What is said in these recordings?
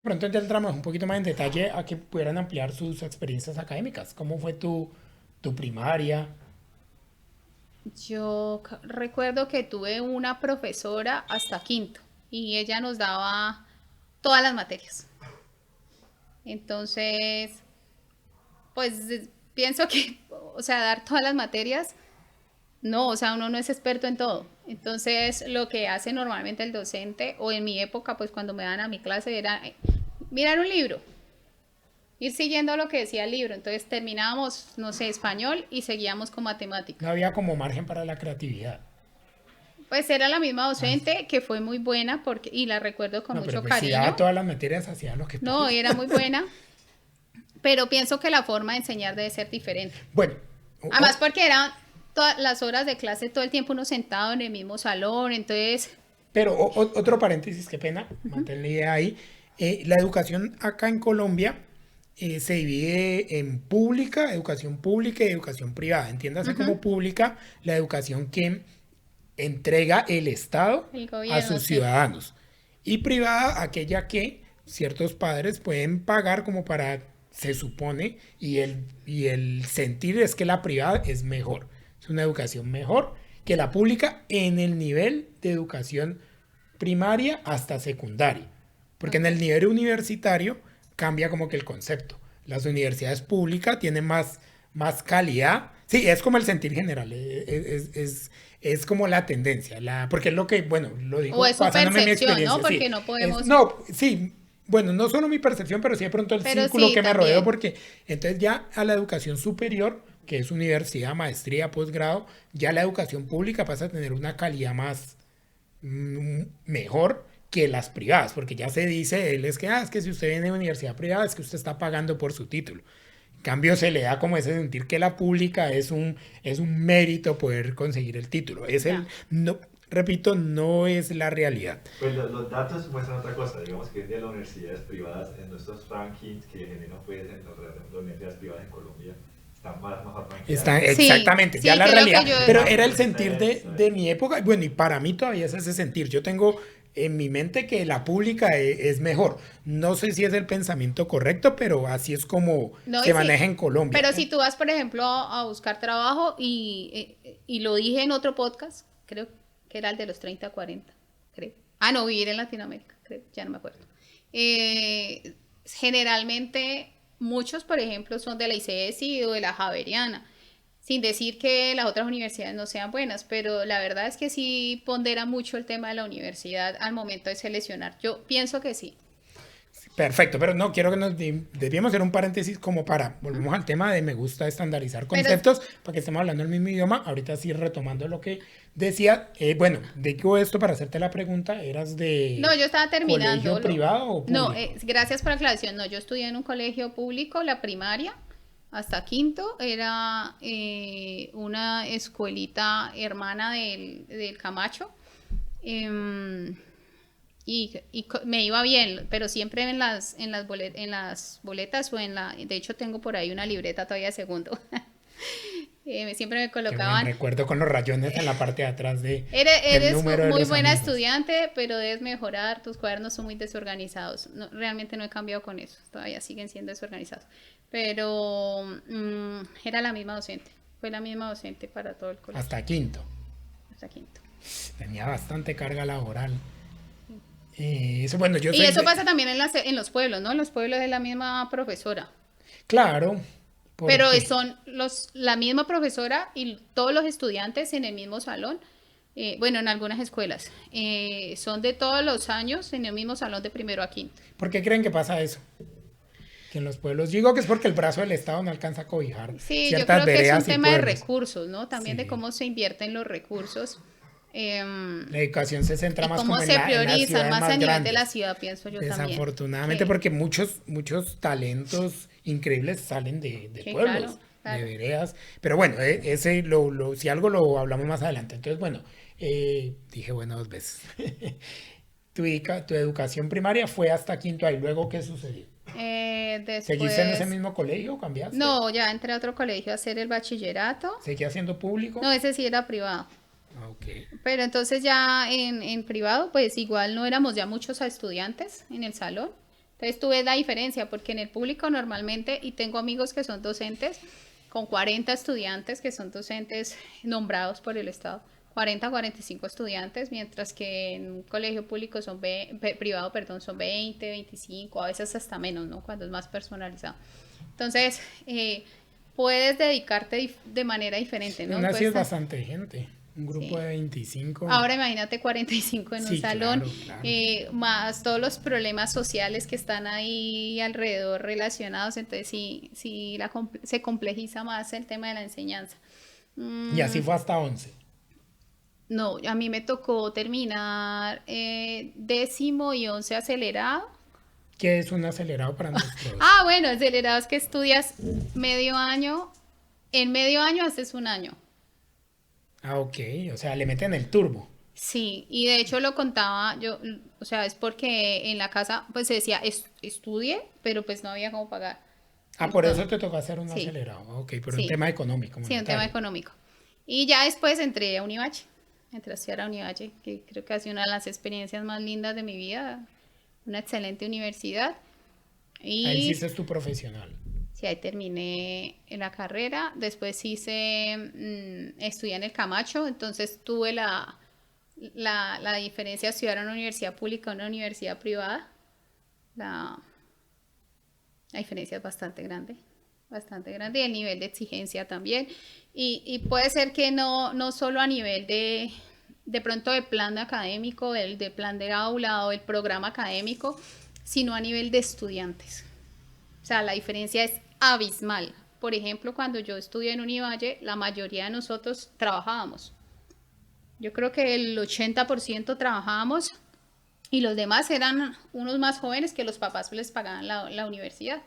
Pronto ya entramos un poquito más en detalle a que pudieran ampliar sus experiencias académicas. ¿Cómo fue tu primaria? Recuerdo que tuve una profesora hasta quinto y ella nos daba todas las materias. Entonces, pues pienso que, o sea, dar todas las materias, no, o sea, uno no es experto en todo. Entonces, lo que hace normalmente el docente, o en mi época, pues cuando me dan a mi clase, era mirar un libro, ir siguiendo lo que decía el libro. Entonces terminábamos, no sé, español y seguíamos con matemática. No había como margen para la creatividad. Pues era la misma Ah, docente que fue muy buena porque, y la recuerdo con no, pero mucho pues si daba cariño. todas las materias, hacía lo que No, podía. era muy buena, pero pienso que la forma de enseñar debe ser diferente. Bueno, Además porque eran todas las horas de clase todo el tiempo uno sentado en el mismo salón, entonces, pero otro paréntesis, qué pena, mantén la idea ahí. La educación acá en Colombia se divide en educación pública y educación privada. Entiéndase uh-huh, como pública la educación que entrega el Estado el a gobierno, sus sí. ciudadanos. Y privada, aquella que ciertos padres pueden pagar como para, se supone, y el sentir es que la privada es mejor. Es una educación mejor que la pública en el nivel de educación primaria hasta secundaria. Porque en Ok. el nivel universitario cambia como que el concepto. Las universidades públicas tienen más calidad. Sí, es como el sentir general, es como la tendencia, porque es lo que, bueno, lo O digo es su basándome en mi percepción, ¿no? experiencia, sí. Porque no podemos, No, sí, bueno, no solo mi percepción, pero sí de pronto el pero círculo sí, que me rodeo, también. porque entonces ya a la educación superior, que es universidad, maestría, posgrado, ya la educación pública pasa a tener una calidad más, mejor que las privadas, porque ya se dice, él es que si usted viene de universidad privada es que usted está pagando por su título. En cambio, se le da como ese sentir que la pública es un mérito poder conseguir el título. Ya. No, repito, no es la realidad. Pues los datos muestran otra cosa, digamos que hoy en día las universidades privadas en nuestros rankings que generan pues en las universidades privadas en Colombia están más mejor Está rankeadas. Sí, exactamente, ya sí, la que es lo que realidad, yo, pero Más era el sentir de, competencia. de mi época, bueno, y para mí todavía es ese sentir. Yo tengo en mi mente que la pública es mejor. No sé si es el pensamiento correcto, pero así es como no, se y sí. maneja en Colombia. Pero si tú vas, por ejemplo, a buscar trabajo y lo dije en otro podcast, creo que era el de los 30 a 40, creo. Ah, no, vivir en Latinoamérica, creo, ya no me acuerdo. Generalmente, muchos, por ejemplo, son de la ICESI o de la Javeriana, sin decir que las otras universidades no sean buenas, pero la verdad es que sí pondera mucho el tema de la universidad al momento de seleccionar. Yo pienso que sí. Perfecto, pero no, quiero que nos debíamos hacer un paréntesis como para, volvemos al tema de me gusta estandarizar Pero conceptos para que estemos hablando el mismo idioma. Ahorita sí retomando lo que decía, bueno, digo esto para hacerte la pregunta, ¿eras no, de yo estaba colegio terminándolo. privado o No, público? gracias por la aclaración. No, yo estudié en un colegio público, la primaria, hasta quinto. Era una escuelita hermana del Camacho. Em, me iba bien, pero siempre en las boletas o de hecho tengo por ahí una libreta todavía de segundo. Siempre me Qué buen colocaban recuerdo con los rayones en la parte de atrás del Eres número de muy los buena amigos. estudiante, pero debes mejorar. Tus cuadernos son muy desorganizados. No, realmente no he cambiado con eso. Todavía siguen siendo desorganizados. Pero era la misma docente. Fue la misma docente para todo el colegio. Hasta quinto. Hasta quinto. Tenía bastante carga laboral. Eso, bueno, yo Y soy eso de... pasa también en los pueblos, ¿no? En los pueblos es la misma profesora. Claro, Pero porque son la misma profesora y todos los estudiantes en el mismo salón. Bueno, en algunas escuelas. Son de todos los años en el mismo salón de primero a quinto. ¿por qué creen que pasa eso? Que en los pueblos, digo que es porque el brazo del Estado no alcanza a cobijar Sí, yo ciertas creo que es un veredas y tema de pueblos. recursos, ¿no? También de Sí. cómo se invierten los recursos La educación se centra y más cómo como en, se en las priorizan ciudades más a más nivel de la grandes. ciudad, pienso yo también. Desafortunadamente, Que, porque muchos talentos increíbles salen de que claro, pueblos, de claro. veredas. Pero bueno, ese si algo lo hablamos más adelante. Entonces, bueno, dije bueno 2 veces. Tu educación primaria fue hasta quinto ahí. Luego, ¿qué sucedió? ¿Seguiste en ese Después, mismo colegio? ¿Cambiaste? no, ya entré a otro colegio a hacer el bachillerato. ¿Seguías siendo público? No, ese sí era privado. Ah, ok. Pero entonces ya en privado, pues igual no éramos ya muchos estudiantes en el salón. Entonces tú ves la diferencia, porque en el público normalmente, y tengo amigos que son docentes, con 40 estudiantes que son docentes nombrados por el Estado, 40, 45 estudiantes, mientras que en un colegio público privado, perdón, son 20, 25, a veces hasta menos, ¿no? Cuando es más personalizado. Entonces, puedes dedicarte de manera diferente, ¿no? Aún así es Puedes bastante gente. Un grupo de 25. Ahora imagínate 45 en un salón, claro. más todos los problemas sociales que están ahí alrededor relacionados, entonces sí, se complejiza más el tema de la enseñanza. Y así fue hasta 11. No, a mí me tocó terminar 10º y 11 acelerado. ¿Qué es un acelerado para nosotros? Bueno, acelerado es que estudias medio año, en medio año haces un año. Ok, o sea, le meten el turbo. Sí, y de hecho lo contaba yo, o sea, es porque en la casa pues se decía estudie, pero pues no había cómo pagar. Por eso te tocó hacer un Sí. acelerado. Ok, pero Sí. un tema económico. Sí, un monetario. tema económico. Y ya después entré a Univalle, entré a estudiar a Univalle, que creo que ha sido una de las experiencias más lindas de mi vida, una excelente universidad. Y Ahí hiciste tu profesional. sí, ahí terminé en la carrera. Después estudié en el Camacho, entonces tuve la diferencia de estudiar en una universidad pública o una universidad privada. La diferencia es bastante grande, y el nivel de exigencia también. Y puede ser que no solo a nivel de pronto de plan académico, de plan de aula o el programa académico, sino a nivel de estudiantes. O sea, la diferencia es abismal. Por ejemplo, cuando yo estudié en Univalle, la mayoría de nosotros trabajábamos. Yo creo que el 80% trabajábamos y los demás eran unos más jóvenes que los papás les pagaban la universidad.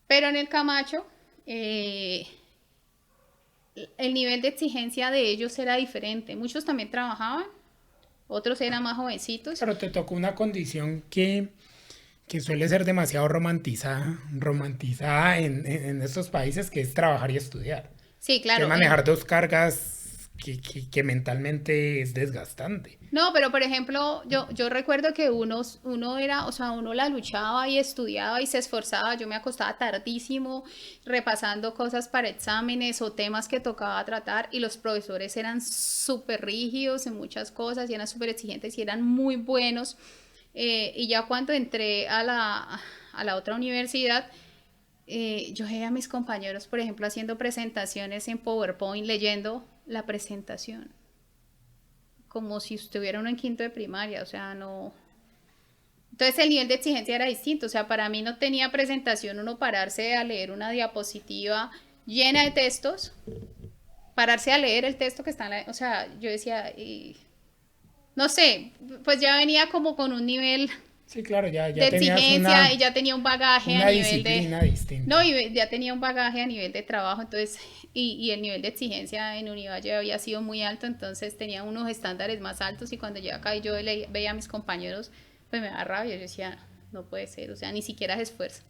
Pero en el Camacho, el nivel de exigencia de ellos era diferente. Muchos también trabajaban, otros eran más jovencitos. Pero te tocó una condición que suele ser demasiado romantizada en estos países, que es trabajar y estudiar. Sí, claro. Que manejar dos cargas que mentalmente es desgastante. No, pero por ejemplo, yo recuerdo que uno la luchaba y estudiaba y se esforzaba. Yo me acostaba tardísimo repasando cosas para exámenes o temas que tocaba tratar, y los profesores eran súper rígidos en muchas cosas y eran súper exigentes y eran muy buenos. Y ya cuando entré a la otra universidad, yo veía a mis compañeros, por ejemplo, haciendo presentaciones en PowerPoint, leyendo la presentación como si estuviera uno en quinto de primaria, o sea, no. Entonces el nivel de exigencia era distinto, o sea, para mí no tenía presentación uno pararse a leer una diapositiva llena de textos, pararse a leer el texto que está o sea, yo decía, no sé, pues ya venía como con un nivel Sí, claro, ya de exigencia y ya tenía un bagaje a nivel de distinta. no, y ya tenía un bagaje a nivel de trabajo, entonces y el nivel de exigencia en Univalle había sido muy alto, entonces tenía unos estándares más altos, y cuando llegué acá y yo veía a mis compañeros, pues me da rabia. Yo decía, no puede ser, o sea, ni siquiera se esfuerzan.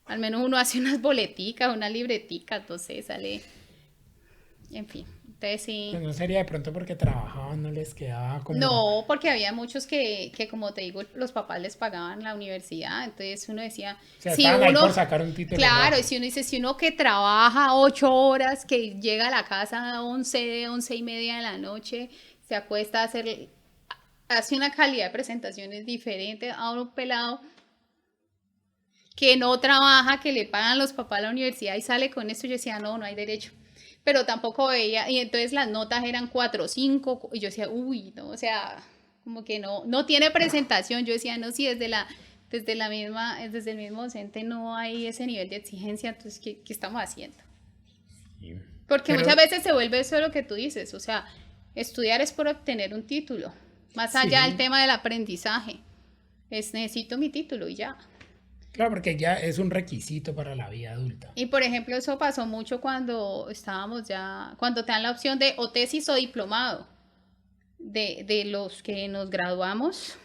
Al menos uno hace unas boleticas, una libretica, entonces sale, en fin. Entonces sí. Pues no sería de pronto porque trabajaban, no les quedaba como... No, porque había muchos que como te digo, los papás les pagaban la universidad, entonces uno decía... O sea, estaban ahí por sacar un título. Claro, y si uno dice, si uno que trabaja 8 horas, que llega a la casa a 11 y media de la noche, se acuesta a hace una calidad de presentaciones diferente a un pelado que no trabaja, que le pagan los papás a la universidad y sale con esto, yo decía, no hay derecho. Pero tampoco veía, y entonces las notas eran 4 o 5, y yo decía, uy, no, o sea, como que no tiene presentación. Yo decía, no, si desde el mismo docente no hay ese nivel de exigencia, entonces, ¿qué estamos haciendo? Sí. Porque muchas veces se vuelve eso lo que tú dices, o sea, estudiar es por obtener un título, más allá del tema del aprendizaje, necesito mi título y ya. Claro, porque ya es un requisito para la vida adulta. Y por ejemplo, eso pasó mucho cuando cuando te dan la opción de o tesis o diplomado. De los que nos graduamos,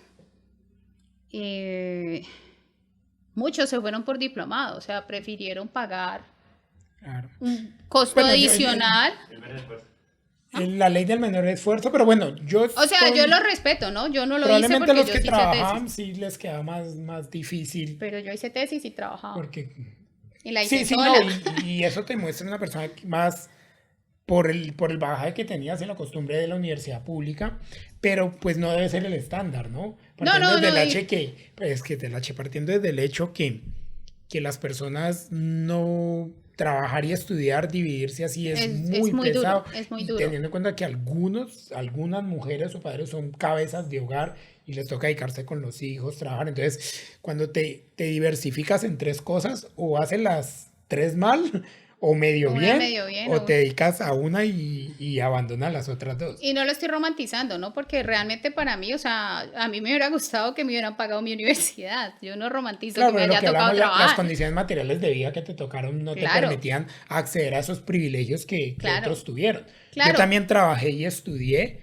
muchos se fueron por diplomado, o sea, prefirieron pagar un costo adicional. La ley del menor esfuerzo, pero bueno, O sea, yo lo respeto, ¿no? Yo no lo hice probablemente porque los yo que sí hice trabajaban tesis. sí les queda más difícil, Pero yo hice tesis y trabajaba. porque Y la hice sí, sí, no, sola. y eso te muestra una persona más por el bagaje que tenías en la costumbre de la universidad pública, pero pues no debe ser el estándar, ¿no? No, Partiendo no, desde no. el H que, pues que del H, partiendo desde el hecho que las personas no trabajar y estudiar, dividirse así es Es muy muy duro, pesado, es muy y duro. teniendo en cuenta que algunas mujeres o padres son cabezas de hogar y les toca dedicarse con los hijos, trabajar, entonces cuando te diversificas en tres cosas, o haces las tres mal, o medio Una bien, medio bien. o te dedicas a una y abandonas las otras dos. Y no lo estoy romantizando, ¿no? Porque realmente para mí, o sea, a mí me hubiera gustado que me hubieran pagado mi universidad. Yo no romantizo Claro, que me pero lo haya que tocado hablamos, las trabajar. condiciones materiales de vida que te tocaron no te Claro, permitían acceder a esos privilegios que claro, otros tuvieron. Yo claro. también trabajé y estudié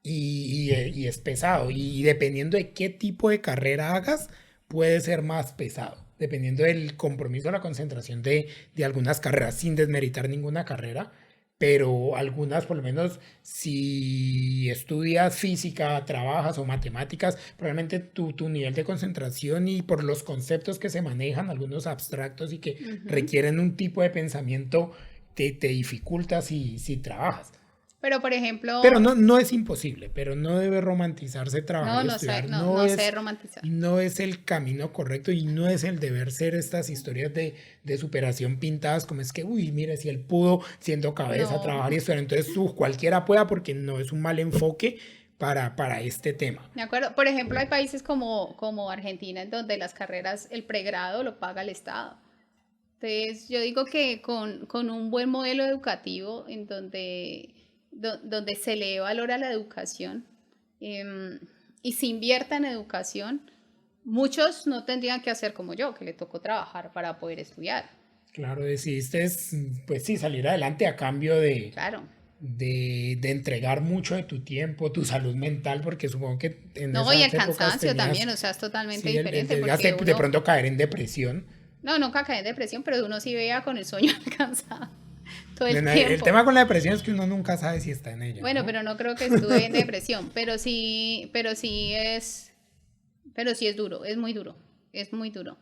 y es pesado. Y dependiendo de qué tipo de carrera hagas, puede ser más pesado. Dependiendo del compromiso o la concentración de algunas carreras, sin desmeritar ninguna carrera. Pero algunas, por lo menos, si estudias física, trabajas o matemáticas, probablemente tu nivel de concentración y por los conceptos que se manejan, algunos abstractos y que Ujú. requieren un tipo de pensamiento, te dificulta si trabajas. Pero por Pero ejemplo, no es imposible, pero no debe romantizarse trabajar no, y no sé, estudiar. no sé romantizar. No es el camino correcto y no es el deber ser estas historias de superación pintadas como es que, uy, mire, si él pudo siendo cabeza, No, trabajar y estudiar, entonces cualquiera pueda porque no es un mal enfoque para este tema. de acuerdo. Por ejemplo, hay países como Argentina en donde las carreras, el pregrado lo paga el Estado. Entonces, yo digo que con un buen modelo educativo en donde se le valora la educación y se invierta en educación, muchos no tendrían que hacer como yo, que le tocó trabajar para poder estudiar. Claro, decidiste, pues sí, salir adelante a cambio Claro. de entregar mucho de tu tiempo, tu salud mental, porque supongo que en No, y el esas épocas cansancio también, tenías, o sea, es totalmente sí, el diferente desgaste porque de uno, pronto caer en depresión. no, nunca cae en depresión, pero uno sí veía con el sueño cansado todo el Bueno, el tiempo. tema con la depresión es que uno nunca sabe si está en ella, Bueno, ¿no? pero no creo que estuve en depresión, pero sí es duro, es muy duro, es muy duro.